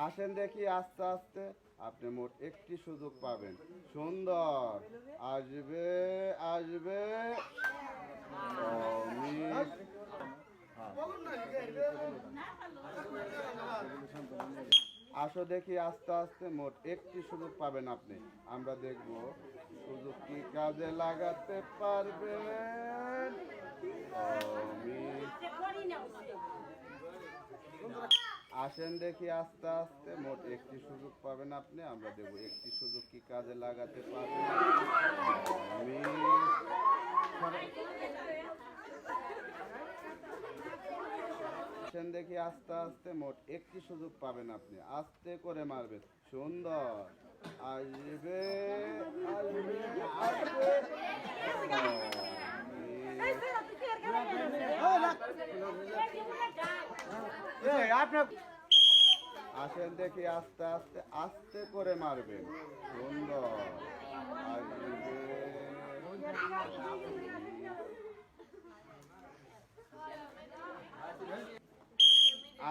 আসেন দেখি আস্তে আস্তে আপনি মোট একটি সুযোগ পাবেন। সুন্দর। আসবে আসবে। অমিত। আসো দেখি আস্তে আস্তে মোট একটি সুযোগ পাবেন আপনি। আমরা দেখব সুযোগ কি কাজে লাগাতে পারবেন। আসেন দেখি আস্তে আস্তে মোট একটি সুযোগ পাবেন আপনি। আমরা দেব একটি সুযোগ কি কাজে লাগাতে পারবেন। আসেন দেখি আস্তে আস্তে মোট একটি সুযোগ পাবেন আপনি। আস্তে করে মারবেন। সুন্দর। আসবে আসবে আসবে। আসেন দেখি আস্তে আস্তে আস্তে করে মারবেন। সুন্দর।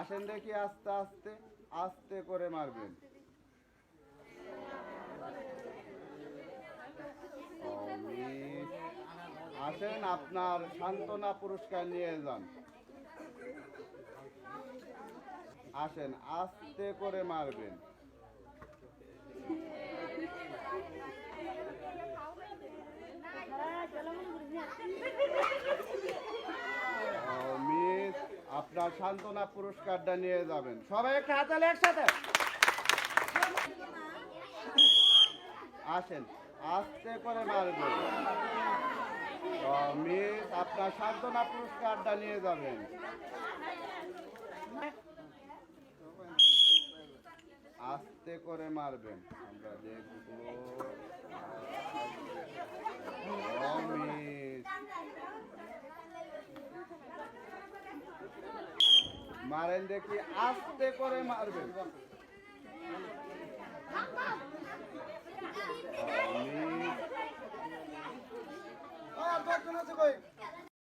আসেন দেখি আস্তে আস্তে আস্তে করে মারবেন। আসেন আপনার সান্ত্বনা পুরস্কার নিয়ে যান। আসেন আস্তে করে মারবেন। অমিত আপনার সান্ত্বনা পুরস্কারটা নিয়ে যাবেন। সবাই একটা হাতালে একসাথে। আসেন আস্তে করে মারবেন। অমিত আপনার সান্ত্বনা পুরস্কারটা নিয়ে যাবেন। আস্তে করে মারবেন। আমরা দেখব। অমিত মারেন দেখি আস্তে করে মারবেন।